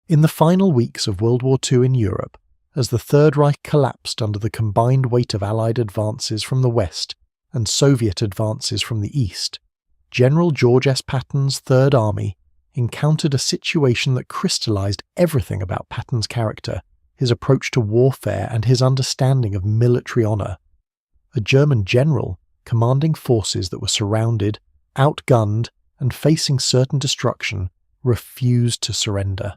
In the final weeks of World War II in Europe, as the Third Reich collapsed under the combined weight of Allied advances from the west and Soviet advances from the east, General George S. Patton's Third Army encountered a situation that crystallized everything about Patton's character, his approach to warfare, and his understanding of military honor. A German general, commanding forces that were surrounded, outgunned, and facing certain destruction, refused to surrender.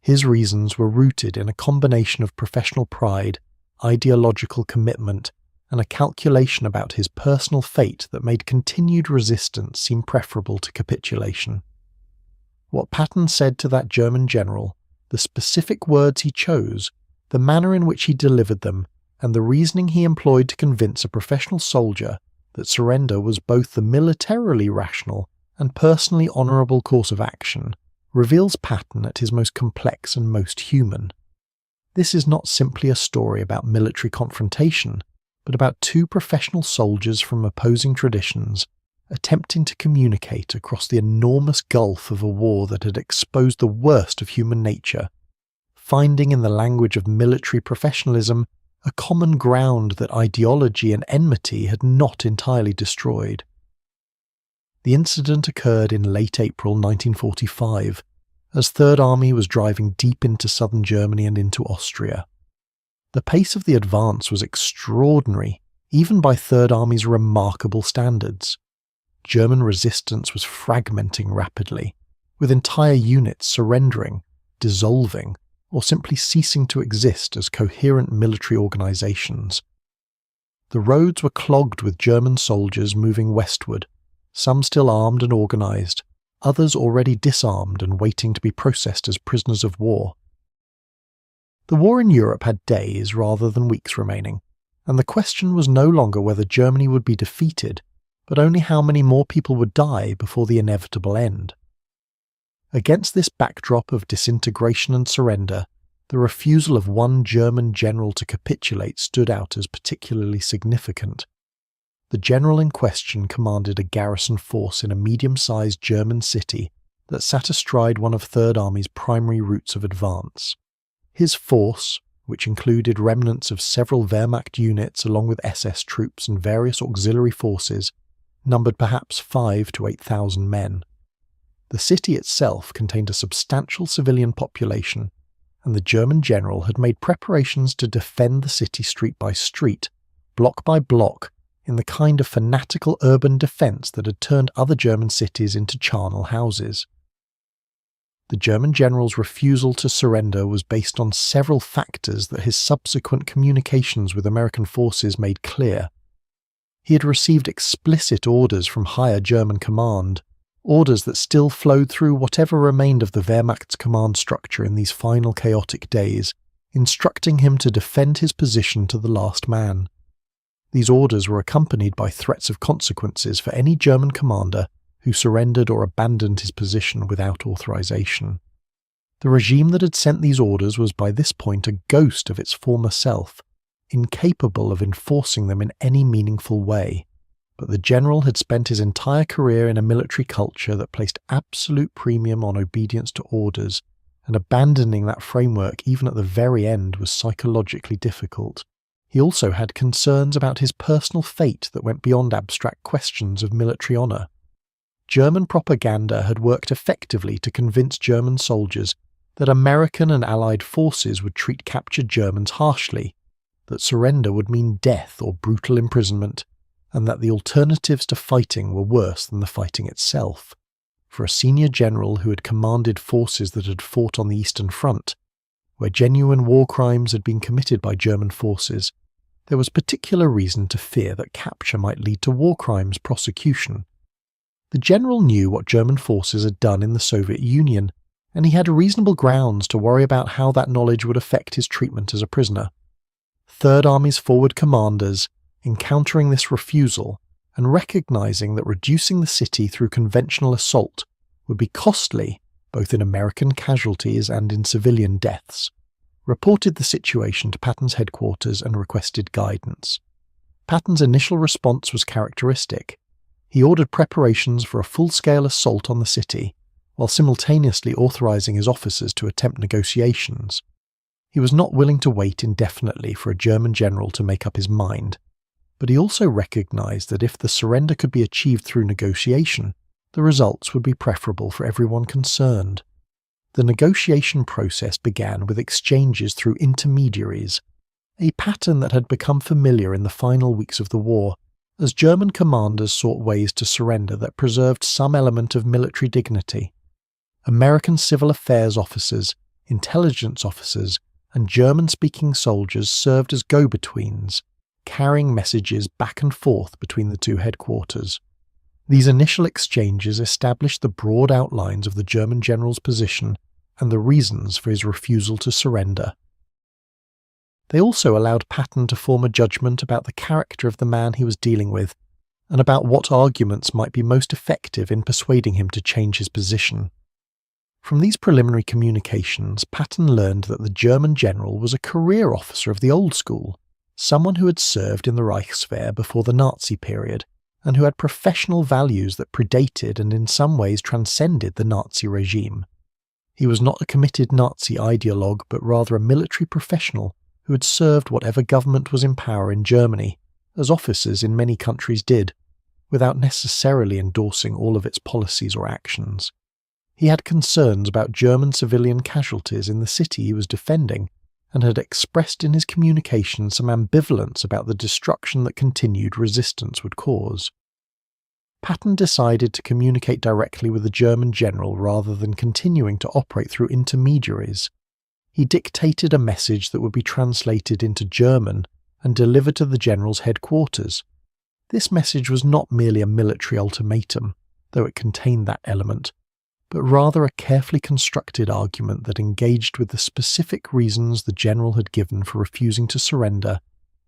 His reasons were rooted in a combination of professional pride, ideological commitment, and a calculation about his personal fate that made continued resistance seem preferable to capitulation. What Patton said to that German general, the specific words he chose, the manner in which he delivered them, and the reasoning he employed to convince a professional soldier that surrender was both the militarily rational and personally honourable course of action, reveals Patton at his most complex and most human. This is not simply a story about military confrontation, but about two professional soldiers from opposing traditions attempting to communicate across the enormous gulf of a war that had exposed the worst of human nature, finding in the language of military professionalism a common ground that ideology and enmity had not entirely destroyed. The incident occurred in late April 1945, as Third Army was driving deep into southern Germany and into Austria. The pace of the advance was extraordinary, even by Third Army's remarkable standards. German resistance was fragmenting rapidly, with entire units surrendering, dissolving, or simply ceasing to exist as coherent military organizations. The roads were clogged with German soldiers moving westward, some still armed and organized, others already disarmed and waiting to be processed as prisoners of war. The war in Europe had days rather than weeks remaining, and the question was no longer whether Germany would be defeated, but only how many more people would die before the inevitable end. Against this backdrop of disintegration and surrender, the refusal of one German general to capitulate stood out as particularly significant. The general in question commanded a garrison force in a medium-sized German city that sat astride one of Third Army's primary routes of advance. His force, which included remnants of several Wehrmacht units along with SS troops and various auxiliary forces, numbered perhaps 5,000 to 8,000 men. The city itself contained a substantial civilian population, and the German general had made preparations to defend the city street by street, block by block, in the kind of fanatical urban defence that had turned other German cities into charnel houses. The German general's refusal to surrender was based on several factors that his subsequent communications with American forces made clear. He had received explicit orders from higher German command, orders that still flowed through whatever remained of the Wehrmacht's command structure in these final chaotic days, instructing him to defend his position to the last man. These orders were accompanied by threats of consequences for any German commander who surrendered or abandoned his position without authorization. The regime that had sent these orders was by this point a ghost of its former self, incapable of enforcing them in any meaningful way, but the general had spent his entire career in a military culture that placed absolute premium on obedience to orders, and abandoning that framework even at the very end was psychologically difficult. He also had concerns about his personal fate that went beyond abstract questions of military honor. German propaganda had worked effectively to convince German soldiers that American and Allied forces would treat captured Germans harshly, that surrender would mean death or brutal imprisonment, and that the alternatives to fighting were worse than the fighting itself. For a senior general who had commanded forces that had fought on the Eastern Front, where genuine war crimes had been committed by German forces, there was particular reason to fear that capture might lead to war crimes prosecution. The general knew what German forces had done in the Soviet Union, and he had reasonable grounds to worry about how that knowledge would affect his treatment as a prisoner. Third Army's forward commanders, encountering this refusal and recognizing that reducing the city through conventional assault would be costly both in American casualties and in civilian deaths, reported the situation to Patton's headquarters and requested guidance. Patton's initial response was characteristic. He ordered preparations for a full-scale assault on the city, while simultaneously authorizing his officers to attempt negotiations. He was not willing to wait indefinitely for a German general to make up his mind, but he also recognized that if the surrender could be achieved through negotiation, the results would be preferable for everyone concerned. The negotiation process began with exchanges through intermediaries, a pattern that had become familiar in the final weeks of the war, as German commanders sought ways to surrender that preserved some element of military dignity. American civil affairs officers, intelligence officers, and German-speaking soldiers served as go-betweens, carrying messages back and forth between the two headquarters. These initial exchanges established the broad outlines of the German general's position and the reasons for his refusal to surrender. They also allowed Patton to form a judgment about the character of the man he was dealing with, and about what arguments might be most effective in persuading him to change his position. From these preliminary communications, Patton learned that the German general was a career officer of the old school, someone who had served in the Reichswehr before the Nazi period, and who had professional values that predated and in some ways transcended the Nazi regime. He was not a committed Nazi ideologue, but rather a military professional who had served whatever government was in power in Germany, as officers in many countries did, without necessarily endorsing all of its policies or actions. He had concerns about German civilian casualties in the city he was defending, and had expressed in his communication some ambivalence about the destruction that continued resistance would cause. Patton decided to communicate directly with the German general rather than continuing to operate through intermediaries. He dictated a message that would be translated into German and delivered to the general's headquarters. This message was not merely a military ultimatum, though it contained that element, but rather a carefully constructed argument that engaged with the specific reasons the general had given for refusing to surrender,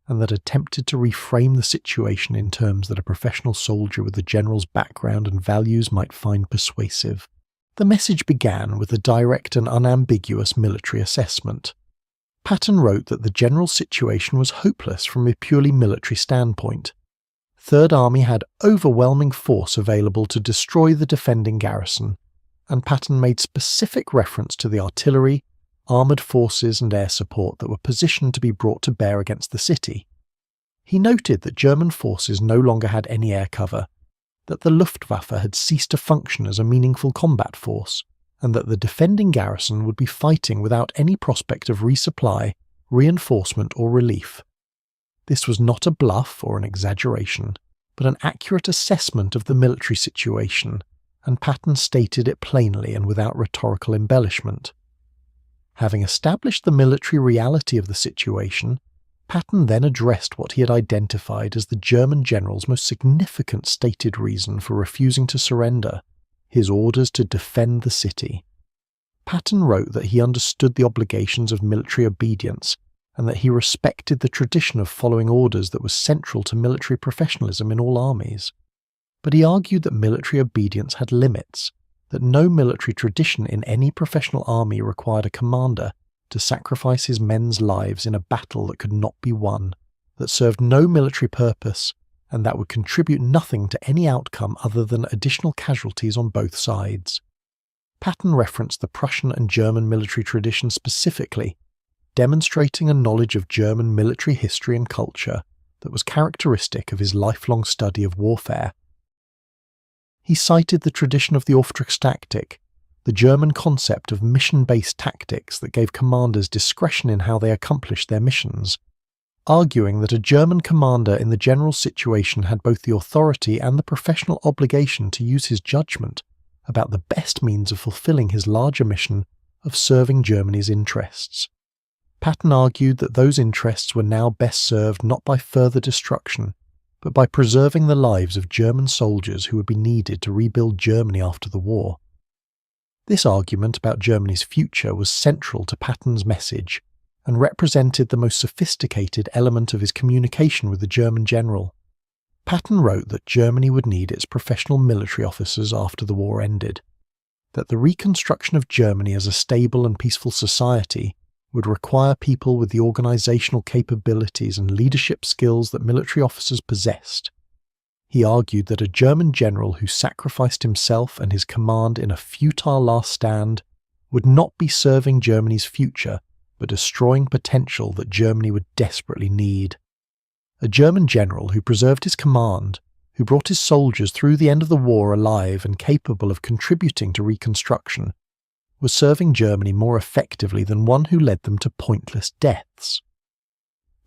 and that attempted to reframe the situation in terms that a professional soldier with the general's background and values might find persuasive. The message began with a direct and unambiguous military assessment. Patton wrote that the general situation was hopeless from a purely military standpoint. Third Army had overwhelming force available to destroy the defending garrison, and Patton made specific reference to the artillery, armoured forces and air support that were positioned to be brought to bear against the city. He noted that German forces no longer had any air cover, that the Luftwaffe had ceased to function as a meaningful combat force, and that the defending garrison would be fighting without any prospect of resupply, reinforcement or relief. This was not a bluff or an exaggeration, but an accurate assessment of the military situation, and Patton stated it plainly and without rhetorical embellishment. Having established the military reality of the situation, Patton then addressed what he had identified as the German general's most significant stated reason for refusing to surrender, his orders to defend the city. Patton wrote that he understood the obligations of military obedience, and that he respected the tradition of following orders that was central to military professionalism in all armies. But he argued that military obedience had limits, that no military tradition in any professional army required a commander to sacrifice his men's lives in a battle that could not be won, that served no military purpose, and that would contribute nothing to any outcome other than additional casualties on both sides. Patton referenced the Prussian and German military tradition specifically, demonstrating a knowledge of German military history and culture that was characteristic of his lifelong study of warfare. He cited the tradition of the Auftragstaktik, the German concept of mission-based tactics that gave commanders discretion in how they accomplished their missions, arguing that a German commander in the general situation had both the authority and the professional obligation to use his judgment about the best means of fulfilling his larger mission of serving Germany's interests. Patton argued that those interests were now best served not by further destruction, but by preserving the lives of German soldiers who would be needed to rebuild Germany after the war. This argument about Germany's future was central to Patton's message, and represented the most sophisticated element of his communication with the German general. Patton wrote that Germany would need its professional military officers after the war ended, that the reconstruction of Germany as a stable and peaceful society would require people with the organizational capabilities and leadership skills that military officers possessed. He argued that a German general who sacrificed himself and his command in a futile last stand would not be serving Germany's future, but destroying potential that Germany would desperately need. A German general who preserved his command, who brought his soldiers through the end of the war alive and capable of contributing to reconstruction, was serving Germany more effectively than one who led them to pointless deaths.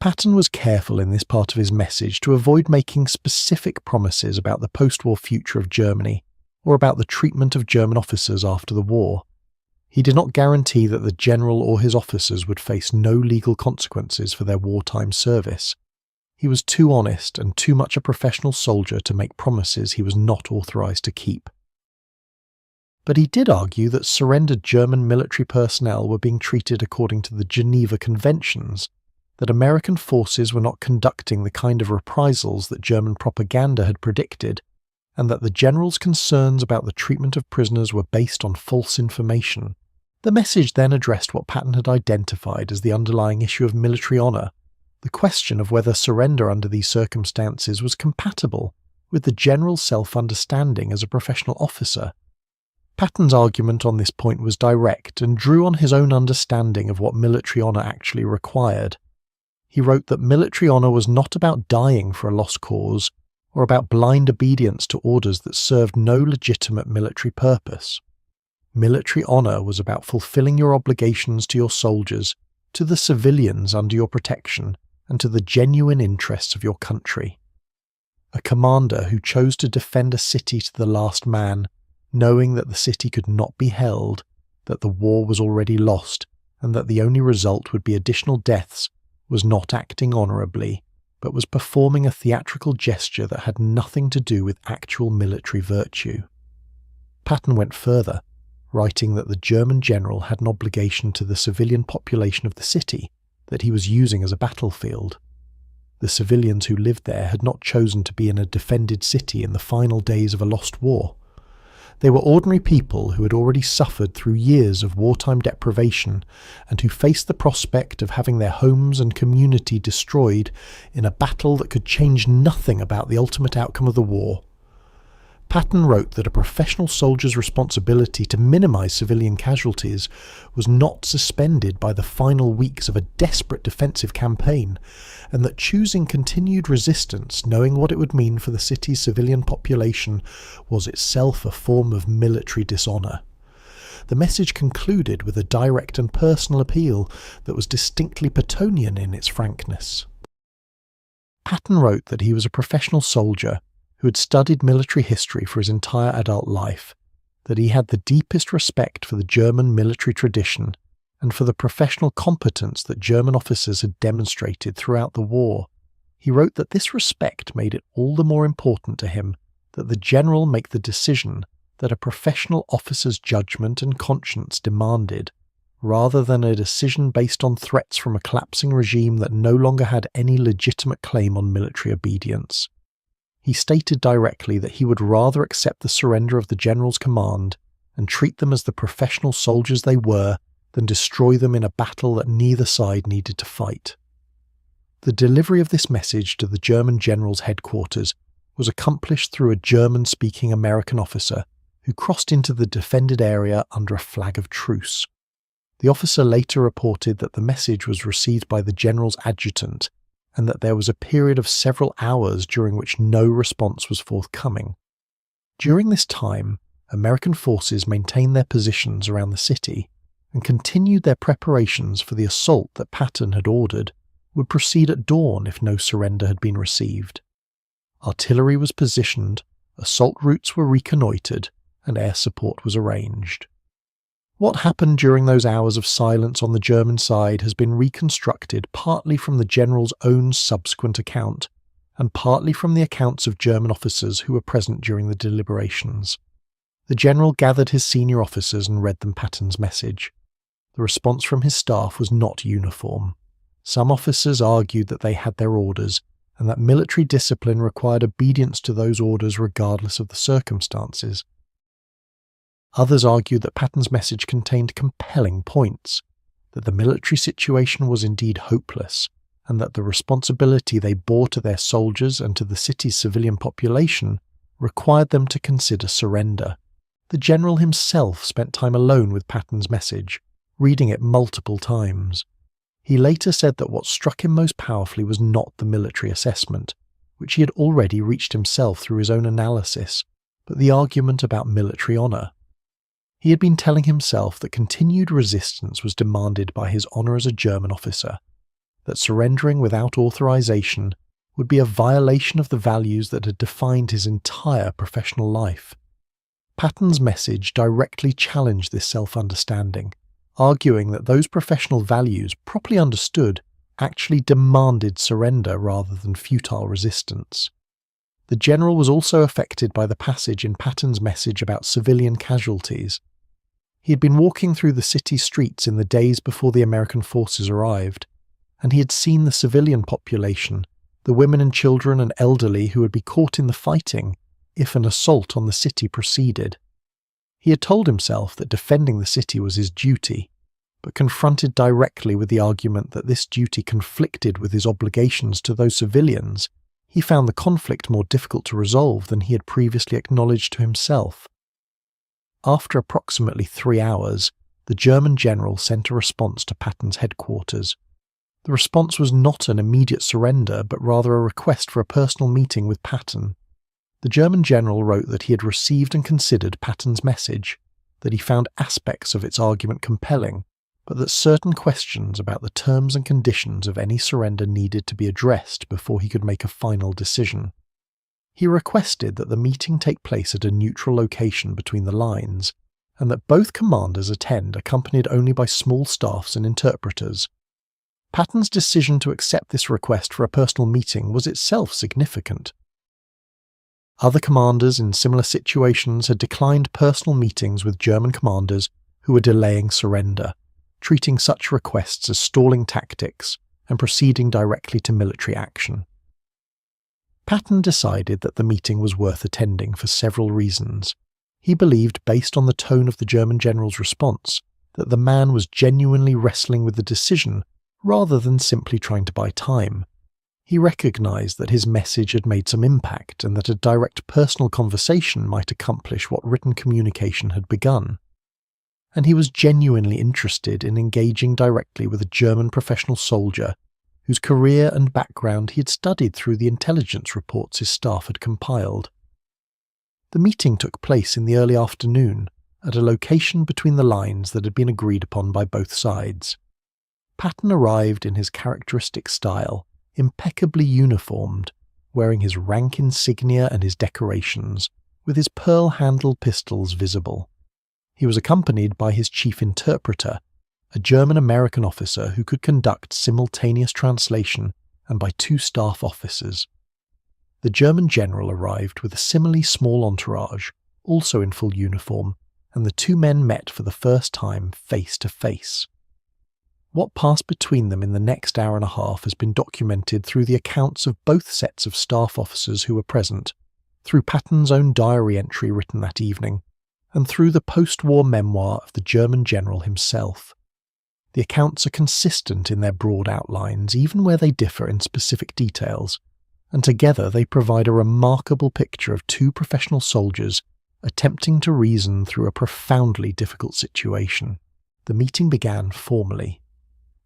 Patton was careful in this part of his message to avoid making specific promises about the post-war future of Germany or about the treatment of German officers after the war. He did not guarantee that the general or his officers would face no legal consequences for their wartime service. He was too honest and too much a professional soldier to make promises he was not authorized to keep. But he did argue that surrendered German military personnel were being treated according to the Geneva Conventions, that American forces were not conducting the kind of reprisals that German propaganda had predicted, and that the general's concerns about the treatment of prisoners were based on false information. The message then addressed what Patton had identified as the underlying issue of military honour, the question of whether surrender under these circumstances was compatible with the general's self-understanding as a professional officer. Patton's argument on this point was direct and drew on his own understanding of what military honour actually required. He wrote that military honour was not about dying for a lost cause, or about blind obedience to orders that served no legitimate military purpose. Military honour was about fulfilling your obligations to your soldiers, to the civilians under your protection, and to the genuine interests of your country. A commander who chose to defend a city to the last man, knowing that the city could not be held, that the war was already lost, and that the only result would be additional deaths, was not acting honourably, but was performing a theatrical gesture that had nothing to do with actual military virtue. Patton went further, writing that the German general had an obligation to the civilian population of the city that he was using as a battlefield. The civilians who lived there had not chosen to be in a defended city in the final days of a lost war. They were ordinary people who had already suffered through years of wartime deprivation and who faced the prospect of having their homes and community destroyed in a battle that could change nothing about the ultimate outcome of the war. Patton wrote that a professional soldier's responsibility to minimize civilian casualties was not suspended by the final weeks of a desperate defensive campaign, and that choosing continued resistance, knowing what it would mean for the city's civilian population, was itself a form of military dishonor. The message concluded with a direct and personal appeal that was distinctly Pattonian in its frankness. Patton wrote that he was a professional soldier who had studied military history for his entire adult life, that he had the deepest respect for the German military tradition and for the professional competence that German officers had demonstrated throughout the war. He wrote that this respect made it all the more important to him that the general make the decision that a professional officer's judgment and conscience demanded, rather than a decision based on threats from a collapsing regime that no longer had any legitimate claim on military obedience. He stated directly that he would rather accept the surrender of the general's command and treat them as the professional soldiers they were than destroy them in a battle that neither side needed to fight. The delivery of this message to the German general's headquarters was accomplished through a German-speaking American officer who crossed into the defended area under a flag of truce. The officer later reported that the message was received by the general's adjutant and that there was a period of several hours during which no response was forthcoming. During this time, American forces maintained their positions around the city and continued their preparations for the assault that Patton had ordered would proceed at dawn if no surrender had been received. Artillery was positioned, assault routes were reconnoitred, and air support was arranged. What happened during those hours of silence on the German side has been reconstructed partly from the general's own subsequent account, and partly from the accounts of German officers who were present during the deliberations. The general gathered his senior officers and read them Patton's message. The response from his staff was not uniform. Some officers argued that they had their orders, and that military discipline required obedience to those orders regardless of the circumstances. Others argued that Patton's message contained compelling points, that the military situation was indeed hopeless, and that the responsibility they bore to their soldiers and to the city's civilian population required them to consider surrender. The general himself spent time alone with Patton's message, reading it multiple times. He later said that what struck him most powerfully was not the military assessment, which he had already reached himself through his own analysis, but the argument about military honour. He had been telling himself that continued resistance was demanded by his honour as a German officer, that surrendering without authorization would be a violation of the values that had defined his entire professional life. Patton's message directly challenged this self-understanding, arguing that those professional values, properly understood, actually demanded surrender rather than futile resistance. The general was also affected by the passage in Patton's message about civilian casualties. He had been walking through the city streets in the days before the American forces arrived, and he had seen the civilian population, the women and children and elderly who would be caught in the fighting if an assault on the city proceeded. He had told himself that defending the city was his duty, but confronted directly with the argument that this duty conflicted with his obligations to those civilians, he found the conflict more difficult to resolve than he had previously acknowledged to himself. After approximately 3 hours, the German general sent a response to Patton's headquarters. The response was not an immediate surrender, but rather a request for a personal meeting with Patton. The German general wrote that he had received and considered Patton's message, that he found aspects of its argument compelling, but that certain questions about the terms and conditions of any surrender needed to be addressed before he could make a final decision. He requested that the meeting take place at a neutral location between the lines, and that both commanders attend accompanied only by small staffs and interpreters. Patton's decision to accept this request for a personal meeting was itself significant. Other commanders in similar situations had declined personal meetings with German commanders who were delaying surrender, treating such requests as stalling tactics and proceeding directly to military action. Patton decided that the meeting was worth attending for several reasons. He believed, based on the tone of the German general's response, that the man was genuinely wrestling with the decision rather than simply trying to buy time. He recognized that his message had made some impact and that a direct personal conversation might accomplish what written communication had begun. And he was genuinely interested in engaging directly with a German professional soldier whose career and background he had studied through the intelligence reports his staff had compiled. The meeting took place in the early afternoon, at a location between the lines that had been agreed upon by both sides. Patton arrived in his characteristic style, impeccably uniformed, wearing his rank insignia and his decorations, with his pearl-handled pistols visible. He was accompanied by his chief interpreter, a German-American officer who could conduct simultaneous translation, and by 2 staff officers. The German general arrived with a similarly small entourage, also in full uniform, and the 2 men met for the first time face to face. What passed between them in the next hour and a half has been documented through the accounts of both sets of staff officers who were present, through Patton's own diary entry written that evening, and through the post-war memoir of the German general himself. The accounts are consistent in their broad outlines, even where they differ in specific details, and together they provide a remarkable picture of 2 professional soldiers attempting to reason through a profoundly difficult situation. The meeting began formally.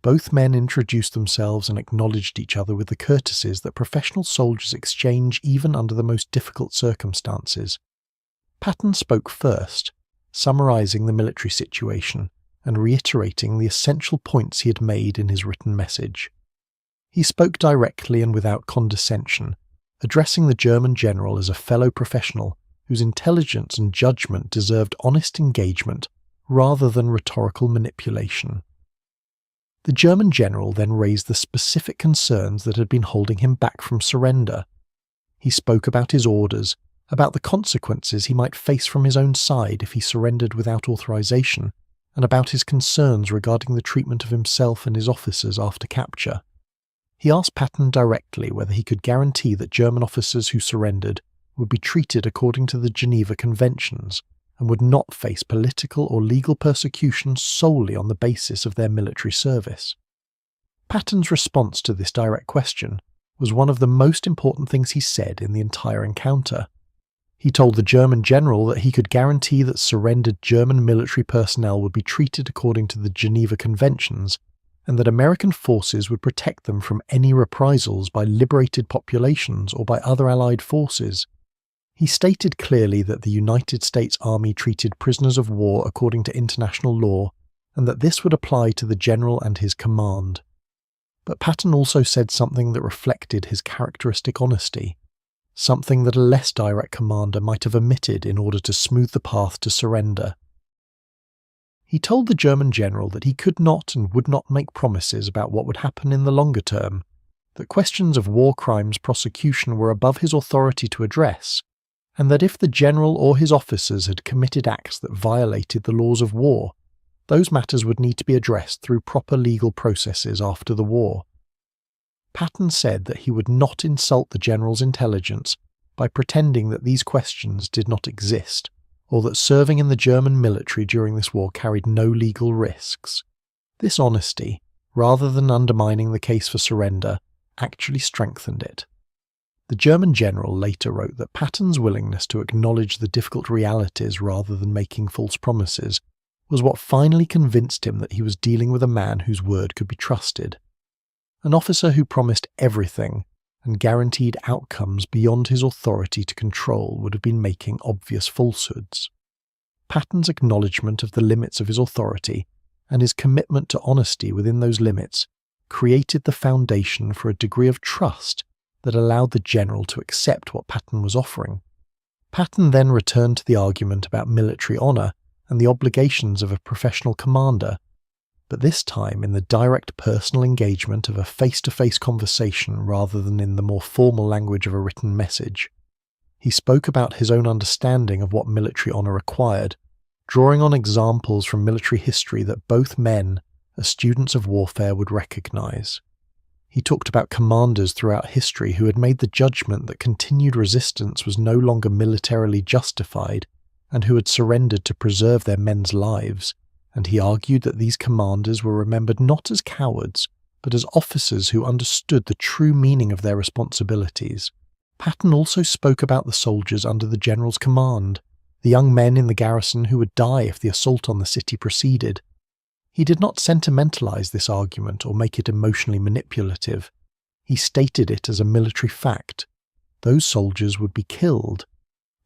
Both men introduced themselves and acknowledged each other with the courtesies that professional soldiers exchange even under the most difficult circumstances. Patton spoke first, summarizing the military situation and reiterating the essential points he had made in his written message. He spoke directly and without condescension, addressing the German general as a fellow professional whose intelligence and judgment deserved honest engagement rather than rhetorical manipulation. The German general then raised the specific concerns that had been holding him back from surrender. He spoke about his orders, about the consequences he might face from his own side if he surrendered without authorization, and about his concerns regarding the treatment of himself and his officers after capture. He asked Patton directly whether he could guarantee that German officers who surrendered would be treated according to the Geneva Conventions, and would not face political or legal persecution solely on the basis of their military service. Patton's response to this direct question was one of the most important things he said in the entire encounter. He told the German general that he could guarantee that surrendered German military personnel would be treated according to the Geneva Conventions, and that American forces would protect them from any reprisals by liberated populations or by other Allied forces. He stated clearly that the United States Army treated prisoners of war according to international law, and that this would apply to the general and his command. But Patton also said something that reflected his characteristic honesty, something that a less direct commander might have omitted in order to smooth the path to surrender. He told the German general that he could not and would not make promises about what would happen in the longer term, that questions of war crimes prosecution were above his authority to address, and that if the general or his officers had committed acts that violated the laws of war, those matters would need to be addressed through proper legal processes after the war. Patton said that he would not insult the general's intelligence by pretending that these questions did not exist, or that serving in the German military during this war carried no legal risks. This honesty, rather than undermining the case for surrender, actually strengthened it. The German general later wrote that Patton's willingness to acknowledge the difficult realities rather than making false promises was what finally convinced him that he was dealing with a man whose word could be trusted. An officer who promised everything and guaranteed outcomes beyond his authority to control would have been making obvious falsehoods. Patton's acknowledgement of the limits of his authority and his commitment to honesty within those limits created the foundation for a degree of trust that allowed the general to accept what Patton was offering. Patton then returned to the argument about military honour and the obligations of a professional commander, but this time in the direct personal engagement of a face-to-face conversation rather than in the more formal language of a written message. He spoke about his own understanding of what military honour required, drawing on examples from military history that both men, as students of warfare, would recognise. He talked about commanders throughout history who had made the judgment that continued resistance was no longer militarily justified and who had surrendered to preserve their men's lives, and he argued that these commanders were remembered not as cowards, but as officers who understood the true meaning of their responsibilities. Patton also spoke about the soldiers under the general's command, the young men in the garrison who would die if the assault on the city proceeded. He did not sentimentalize this argument or make it emotionally manipulative. He stated it as a military fact. Those soldiers would be killed.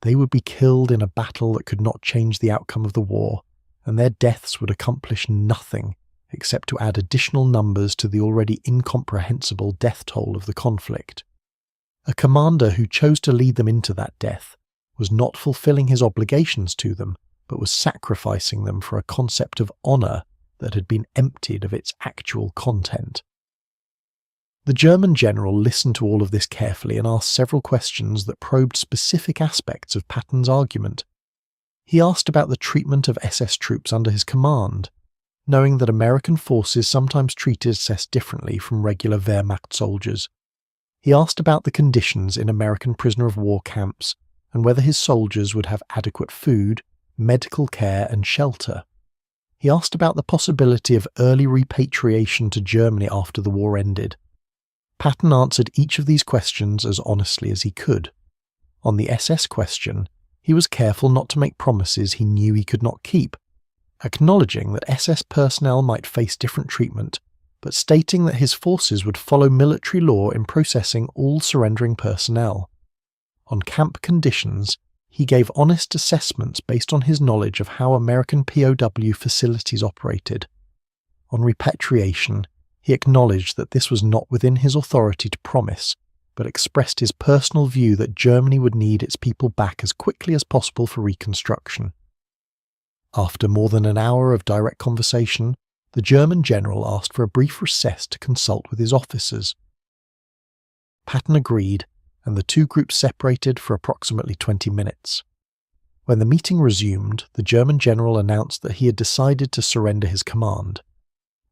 They would be killed in a battle that could not change the outcome of the war, and their deaths would accomplish nothing except to add additional numbers to the already incomprehensible death toll of the conflict. A commander who chose to lead them into that death was not fulfilling his obligations to them, but was sacrificing them for a concept of honour that had been emptied of its actual content. The German general listened to all of this carefully and asked several questions that probed specific aspects of Patton's argument. He asked about the treatment of SS troops under his command, knowing that American forces sometimes treated SS differently from regular Wehrmacht soldiers. He asked about the conditions in American prisoner of war camps and whether his soldiers would have adequate food, medical care and shelter. He asked about the possibility of early repatriation to Germany after the war ended. Patton answered each of these questions as honestly as he could. On the SS question, he was careful not to make promises he knew he could not keep, acknowledging that SS personnel might face different treatment, but stating that his forces would follow military law in processing all surrendering personnel. On camp conditions, he gave honest assessments based on his knowledge of how American POW facilities operated. On repatriation, he acknowledged that this was not within his authority to promise, but expressed his personal view that Germany would need its people back as quickly as possible for reconstruction. After more than an hour of direct conversation, the German general asked for a brief recess to consult with his officers. Patton agreed, and the two groups separated for approximately 20 minutes. When the meeting resumed, the German general announced that he had decided to surrender his command.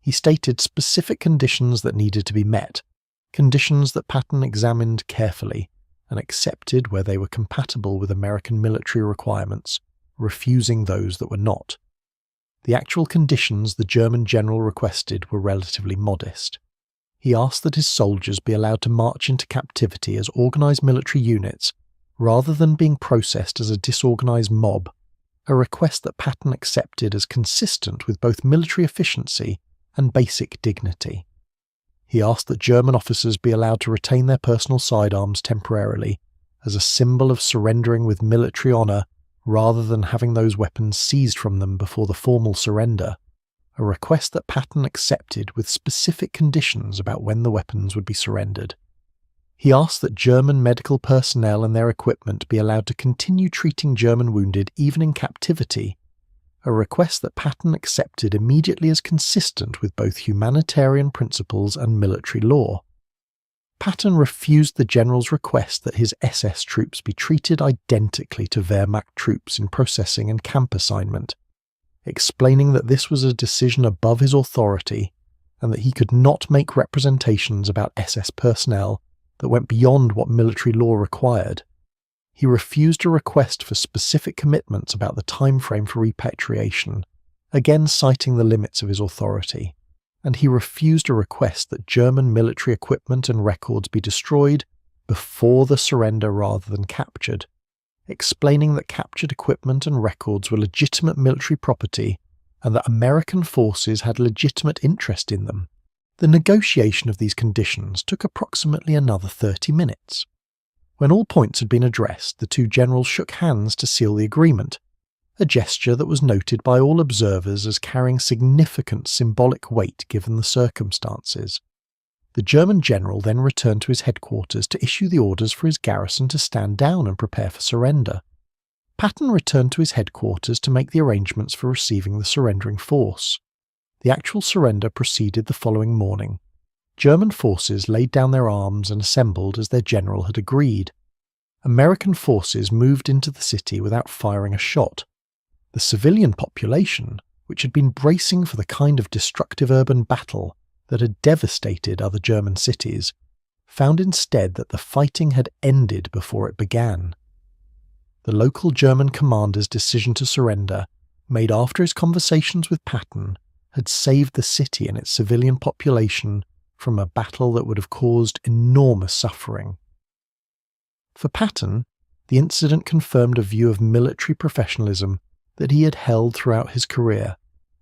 He stated specific conditions that needed to be met, conditions that Patton examined carefully and accepted where they were compatible with American military requirements, refusing those that were not. The actual conditions the German general requested were relatively modest. he asked that his soldiers be allowed to march into captivity as organised military units rather than being processed as a disorganised mob, a request that Patton accepted as consistent with both military efficiency and basic dignity. He asked that German officers be allowed to retain their personal sidearms temporarily as a symbol of surrendering with military honour rather than having those weapons seized from them before the formal surrender, a request that Patton accepted with specific conditions about when the weapons would be surrendered. He asked that German medical personnel and their equipment be allowed to continue treating German wounded even in captivity, a request that Patton accepted immediately as consistent with both humanitarian principles and military law. Patton refused the general's request that his SS troops be treated identically to Wehrmacht troops in processing and camp assignment, explaining that this was a decision above his authority and that he could not make representations about SS personnel that went beyond what military law required. He refused a request for specific commitments about the time frame for repatriation, again citing the limits of his authority, and he refused a request that German military equipment and records be destroyed before the surrender rather than captured, explaining that captured equipment and records were legitimate military property and that American forces had legitimate interest in them. The negotiation of these conditions took approximately another 30 minutes. When all points had been addressed, the two generals shook hands to seal the agreement, a gesture that was noted by all observers as carrying significant symbolic weight given the circumstances. The German general then returned to his headquarters to issue the orders for his garrison to stand down and prepare for surrender. Patton returned to his headquarters to make the arrangements for receiving the surrendering force. The actual surrender proceeded the following morning. German forces laid down their arms and assembled as their general had agreed. American forces moved into the city without firing a shot. The civilian population, which had been bracing for the kind of destructive urban battle that had devastated other German cities, found instead that the fighting had ended before it began. The local German commander's decision to surrender, made after his conversations with Patton, had saved the city and its civilian population from a battle that would have caused enormous suffering. For Patton, the incident confirmed a view of military professionalism that he had held throughout his career,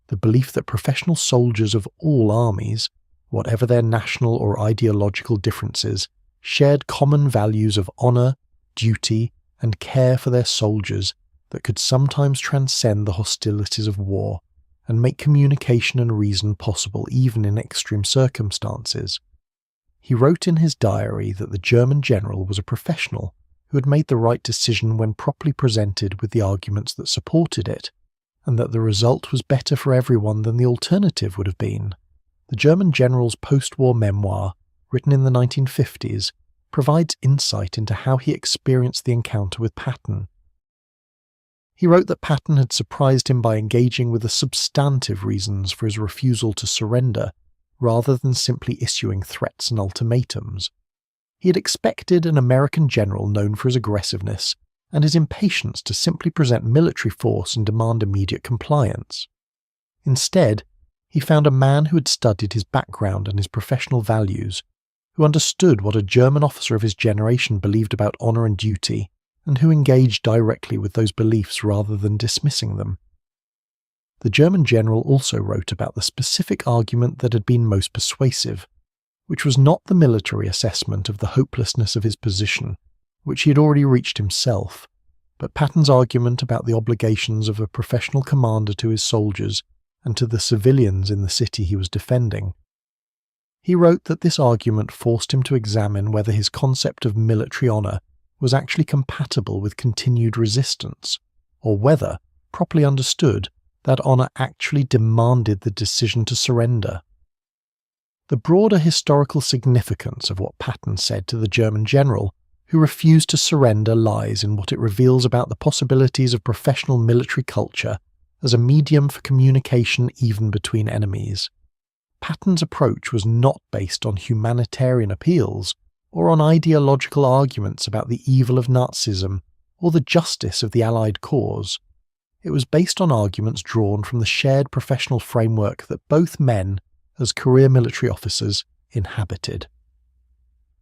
the belief that professional soldiers of all armies, whatever their national or ideological differences, shared common values of honour, duty, and care for their soldiers that could sometimes transcend the hostilities of war and make communication and reason possible even in extreme circumstances. He wrote in his diary that the German general was a professional who had made the right decision when properly presented with the arguments that supported it, and that the result was better for everyone than the alternative would have been. The German general's post-war memoir, written in the 1950s, provides insight into how he experienced the encounter with Patton. He wrote that Patton had surprised him by engaging with the substantive reasons for his refusal to surrender, rather than simply issuing threats and ultimatums. He had expected an American general known for his aggressiveness and his impatience to simply present military force and demand immediate compliance. Instead, he found a man who had studied his background and his professional values, who understood what a German officer of his generation believed about honour and duty, and who engaged directly with those beliefs rather than dismissing them. The German general also wrote about the specific argument that had been most persuasive, which was not the military assessment of the hopelessness of his position, which he had already reached himself, but Patton's argument about the obligations of a professional commander to his soldiers and to the civilians in the city he was defending. He wrote that this argument forced him to examine whether his concept of military honour was actually compatible with continued resistance, or whether, properly understood, that honour actually demanded the decision to surrender. The broader historical significance of what Patton said to the German general, who refused to surrender, lies in what it reveals about the possibilities of professional military culture as a medium for communication even between enemies. Patton's approach was not based on humanitarian appeals or on ideological arguments about the evil of Nazism or the justice of the Allied cause. It was based on arguments drawn from the shared professional framework that both men, as career military officers, inhabited.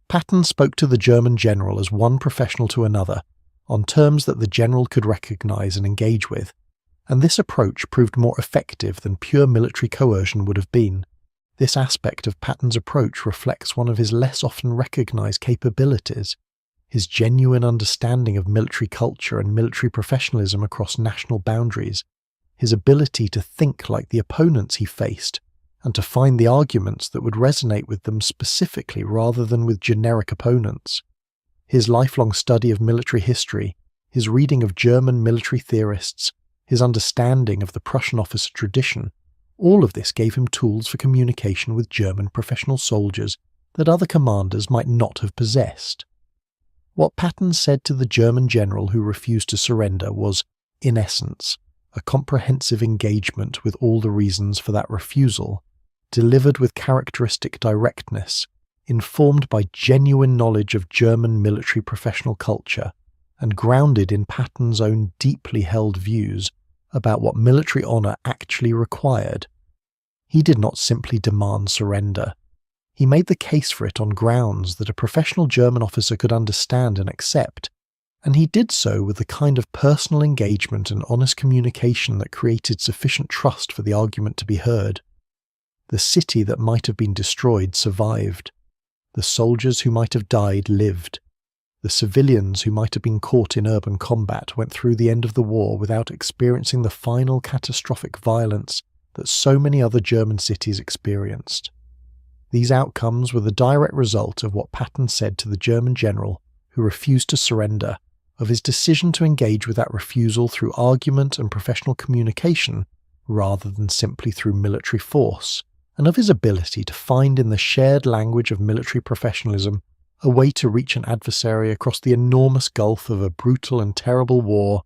Patton spoke to the German general as one professional to another, on terms that the general could recognize and engage with, and this approach proved more effective than pure military coercion would have been. This aspect of Patton's approach reflects one of his less often recognized capabilities, his genuine understanding of military culture and military professionalism across national boundaries, his ability to think like the opponents he faced, and to find the arguments that would resonate with them specifically rather than with generic opponents. His lifelong study of military history, his reading of German military theorists, his understanding of the Prussian officer tradition, all of this gave him tools for communication with German professional soldiers that other commanders might not have possessed. What Patton said to the German general who refused to surrender was, in essence, a comprehensive engagement with all the reasons for that refusal, delivered with characteristic directness, informed by genuine knowledge of German military professional culture, and grounded in Patton's own deeply held views about what military honour actually required. He did not simply demand surrender. He made the case for it on grounds that a professional German officer could understand and accept, and he did so with the kind of personal engagement and honest communication that created sufficient trust for the argument to be heard. The city that might have been destroyed survived. The soldiers who might have died lived. The civilians who might have been caught in urban combat went through the end of the war without experiencing the final catastrophic violence that so many other German cities experienced. These outcomes were the direct result of what Patton said to the German general who refused to surrender, of his decision to engage with that refusal through argument and professional communication rather than simply through military force, and of his ability to find in the shared language of military professionalism a way to reach an adversary across the enormous gulf of a brutal and terrible war